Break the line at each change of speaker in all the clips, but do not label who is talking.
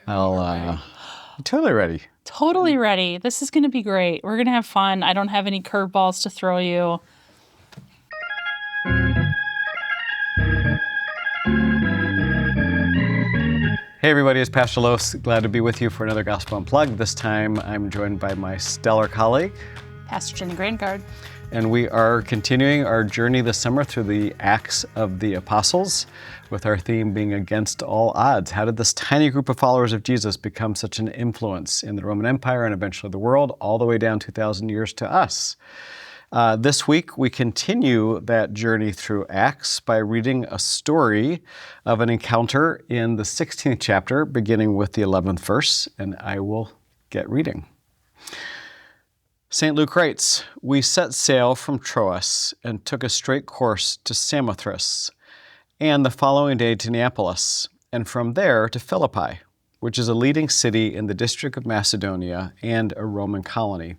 I'm totally ready.
Totally ready. This is going to be great. We're going to have fun. I don't have any curveballs to throw you.
Hey everybody, it's Pastor Los. Glad to be with you for another Gospel Unplugged. This time I'm joined by my stellar colleague,
Pastor Lose and Grangaard.
And we are continuing our journey this summer through the Acts of the Apostles, with our theme being Against All Odds. How did this tiny group of followers of Jesus become such an influence in the Roman Empire and eventually the world, all the way down 2,000 years to us? This week, we continue that journey through Acts by reading a story of an encounter in the 16th chapter, beginning with the 11th verse, and I will get reading. St. Luke writes, "We set sail from Troas and took a straight course to Samothrace, and the following day to Neapolis, and from there to Philippi, which is a leading city in the district of Macedonia and a Roman colony.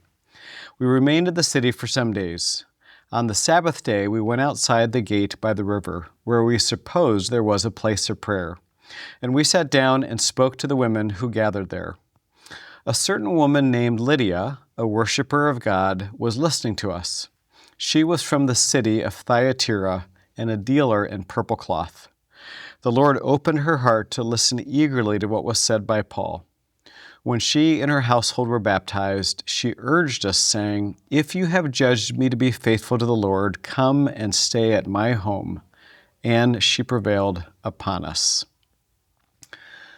We remained in the city for some days. On the Sabbath day, we went outside the gate by the river, where we supposed there was a place of prayer. And we sat down and spoke to the women who gathered there. A certain woman named Lydia, a worshiper of God, was listening to us. She was from the city of Thyatira and a dealer in purple cloth. The Lord opened her heart to listen eagerly to what was said by Paul. When she and her household were baptized, she urged us, saying, 'If you have judged me to be faithful to the Lord, come and stay at my home.' And she prevailed upon us."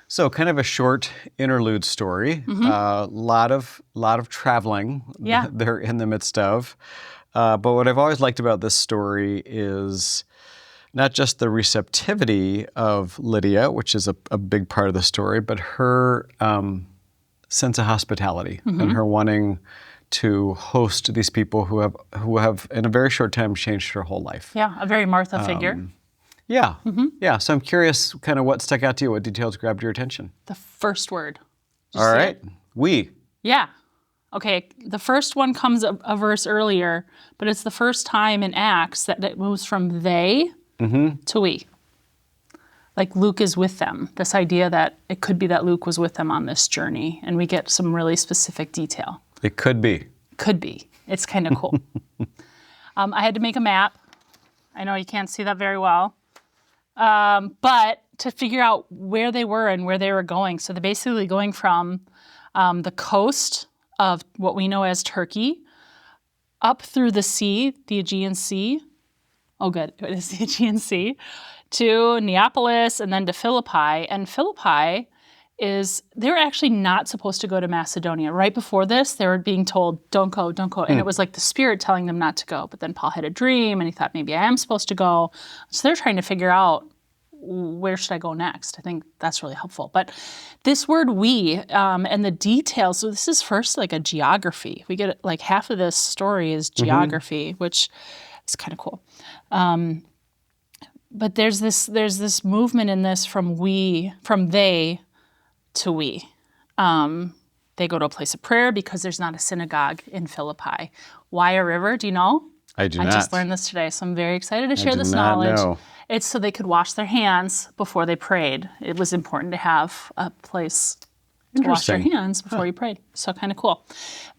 So, kind of a short interlude story. Lot of traveling they're in the midst of. But what I've always liked about this story is not just the receptivity of Lydia, which is a big part of the story, but her sense of hospitality and her wanting to host these people who have in a very short time changed her whole life.
Yeah, a very Martha figure.
Yeah. So I'm curious kind of what stuck out to you, what details grabbed your attention?
The first word.
All right. We.
Yeah. Okay, the first one comes a verse earlier, but it's the first time in Acts that it moves from they to we. Like Luke is with them. This idea that it could be that Luke was with them on this journey, and we get some really specific detail.
It could be.
Could be. It's kind of cool. I had to make a map. I know you can't see that very well. But to figure out where they were and where they were going. So they're basically going from the coast of what we know as Turkey up through the sea, the Aegean Sea. Oh, good. It is the Aegean Sea. To Neapolis and then to Philippi. And Philippi they're actually not supposed to go to Macedonia. Right before this, they were being told, don't go. And it was like the Spirit telling them not to go. But then Paul had a dream and he thought, maybe I am supposed to go. So they're trying to figure out, where should I go next? I think that's really helpful. But this word we and the details, so this is first like a geography. We get like half of this story is geography, which is kind of cool. But there's this movement in this from they to we. They go to a place of prayer because there's not a synagogue in Philippi. Why a river? Do you know?
I do not.
I just learned this today, so I'm very excited to share this knowledge.
Know.
It's so they could wash their hands before they prayed. It was important to have a place to wash their hands before you prayed. So kind of cool.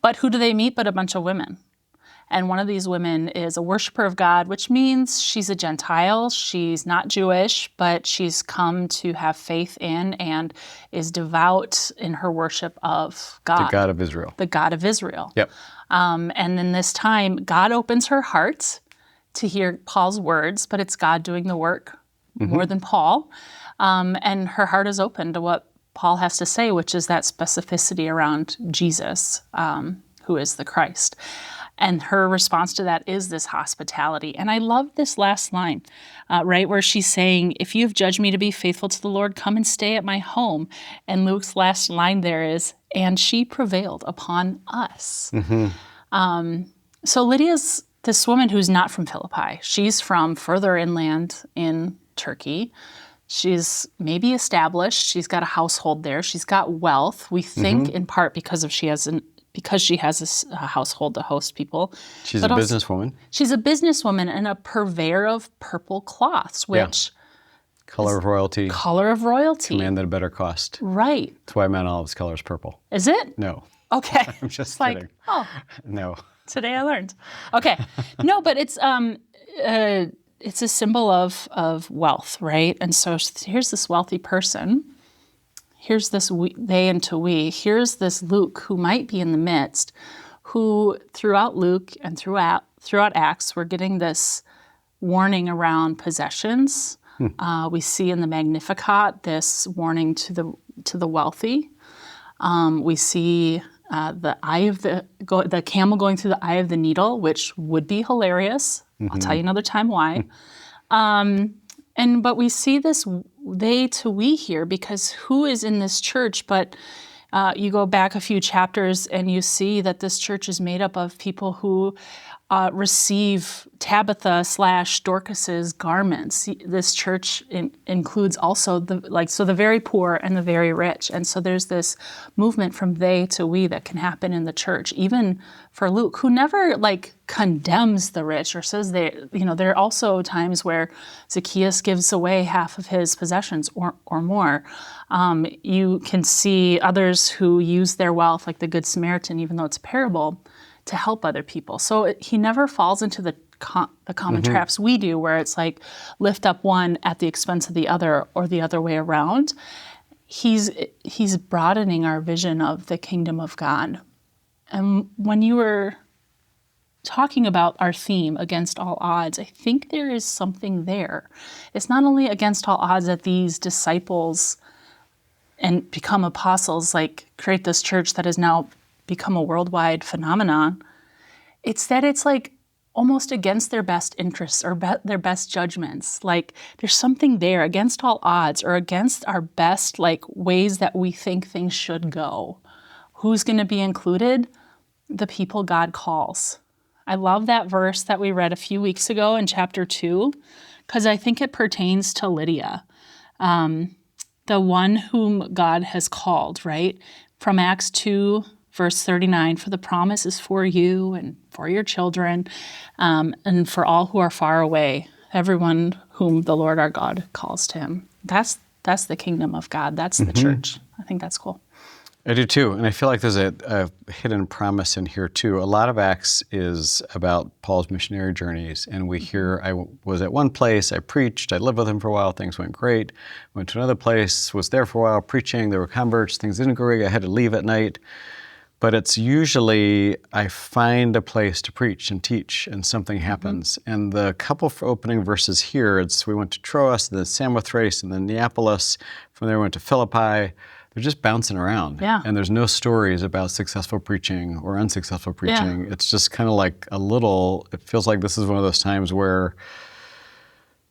But who do they meet but a bunch of women? And one of these women is a worshiper of God, which means she's a Gentile. She's not Jewish, but she's come to have faith in and is devout in her worship of God.
The God of Israel.
The God of Israel.
Yep.
And in this time, God opens her heart to hear Paul's words, but it's God doing the work more than Paul. And her heart is open to what Paul has to say, which is that specificity around Jesus, who is the Christ. And her response to that is this hospitality. And I love this last line, right, where she's saying, "If you have judged me to be faithful to the Lord, come and stay at my home." And Luke's last line there is, "And she prevailed upon us." So Lydia's this woman who's not from Philippi. She's from further inland in Turkey. She's maybe established. She's got a household there. She's got wealth. We think in part because she has a household to host people.
She's a businesswoman.
She's a businesswoman and a purveyor of purple cloths, which
Color of royalty.
Color of royalty.
Command at a better cost.
Right.
That's why Mount Olive's color is purple.
Is it?
No.
Okay.
I'm just
It's
kidding.
like, oh,
No.
today I learned. Okay. No, but it's a symbol of wealth, right? And so here's this wealthy person. Here's this they and to we. Here's this Luke who might be in the midst, who throughout Luke and throughout Acts, we're getting this warning around possessions. We see in the Magnificat this warning to the wealthy. We see the camel going through the eye of the needle, which would be hilarious. I'll tell you another time why. But we see this they to we here because who is in this church? But you go back a few chapters and you see that this church is made up of people who receive Tabitha / Dorcas's garments. This church includes also the very poor and the very rich. And so there's this movement from they to we that can happen in the church, even for Luke, who never condemns the rich or says there are also times where Zacchaeus gives away half of his possessions or more. You can see others who use their wealth, like the Good Samaritan, even though it's a parable, to help other people. So he never falls into the common traps we do, where it's like lift up one at the expense of the other or the other way around. He's broadening our vision of the kingdom of God. And when you were talking about our theme, against all odds, I think there is something there. It's not only against all odds that these disciples and become apostles, create this church that has now become a worldwide phenomenon. It's that it's almost against their best interests or their best judgments. There's something there against all odds or against our best ways that we think things should go. Who's going to be included? The people God calls. I love that verse that we read a few weeks ago in chapter 2, because I think it pertains to Lydia, the one whom God has called, right? From Acts 2, verse 39, for the promise is for you and for your children and for all who are far away, everyone whom the Lord our God calls to him. That's the kingdom of God. That's the church. I think that's cool.
I do too, and I feel like there's a hidden promise in here too. A lot of Acts is about Paul's missionary journeys, and we hear, I was at one place, I preached, I lived with him for a while, things went great. Went to another place, was there for a while preaching, there were converts, things didn't go great, I had to leave at night. But it's usually I find a place to preach and teach and something happens. And the couple for opening verses here, we went to Troas, then Samothrace, and then Neapolis. From there we went to Philippi. They're just bouncing around.
Yeah.
And there's no stories about successful preaching or unsuccessful preaching.
Yeah.
It's just kind of it feels like this is one of those times where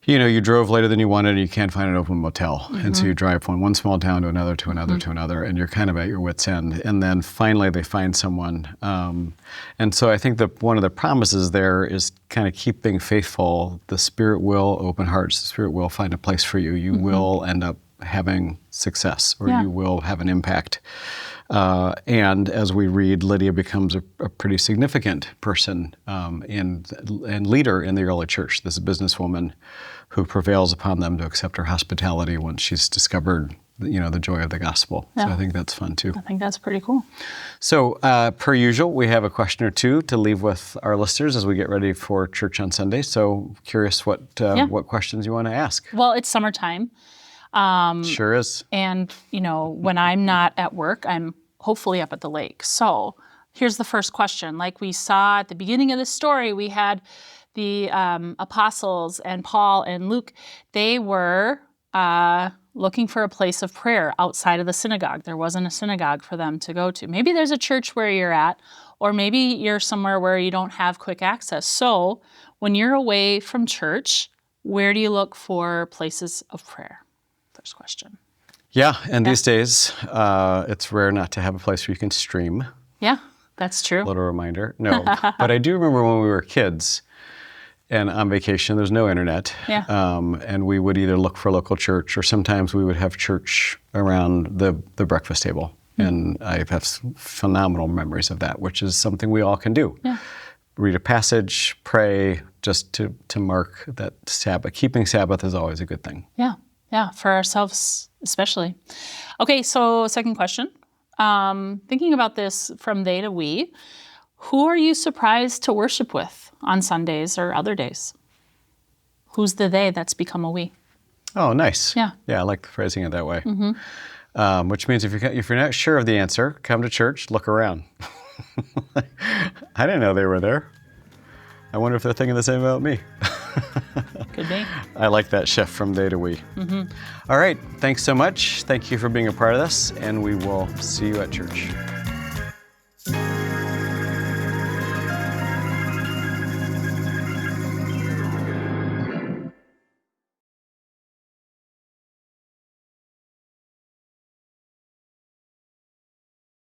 you drove later than you wanted and you can't find an open motel. And so you drive from one small town to another, to another, to another, and you're kind of at your wit's end. And then finally they find someone. And so I think that one of the promises there is kind of keep being faithful. The Spirit will open hearts. The Spirit will find a place for you. You will end up having success, or you will have an impact. And as we read, Lydia becomes a pretty significant person and leader in the early church. This businesswoman who prevails upon them to accept her hospitality once she's discovered, the joy of the gospel. Yeah. So I think that's fun too.
I think that's pretty cool.
So per usual, we have a question or two to leave with our listeners as we get ready for church on Sunday. So curious what questions you want to ask.
Well, it's summertime.
Sure is.
And, when I'm not at work, I'm hopefully up at the lake. So here's the first question. Like we saw at the beginning of the story, we had the apostles and Paul and Luke. They were looking for a place of prayer outside of the synagogue. There wasn't a synagogue for them to go to. Maybe there's a church where you're at, or maybe you're somewhere where you don't have quick access. So when you're away from church, where do you look for places of prayer? First question.
Yeah, and these days, it's rare not to have a place where you can stream.
Yeah, that's true.
A little reminder. No, but I do remember when we were kids and on vacation, there's no internet.
Yeah.
And we would either look for a local church, or sometimes we would have church around the breakfast table. Mm-hmm. And I have phenomenal memories of that, which is something we all can do.
Yeah.
Read a passage, pray, just to mark that Sabbath. Keeping Sabbath is always a good thing.
Yeah. Yeah, for ourselves especially. Okay, so second question. Thinking about this from they to we, who are you surprised to worship with on Sundays or other days? Who's the they that's become a we?
Oh, nice.
Yeah.
Yeah, I like the phrasing it that way. Which means if you're not sure of the answer, come to church, look around. I didn't know they were there. I wonder if they're thinking the same about me.
Could be.
I like that shift from they to we. All right, thanks so much. Thank you for being a part of this, and we will see you at church.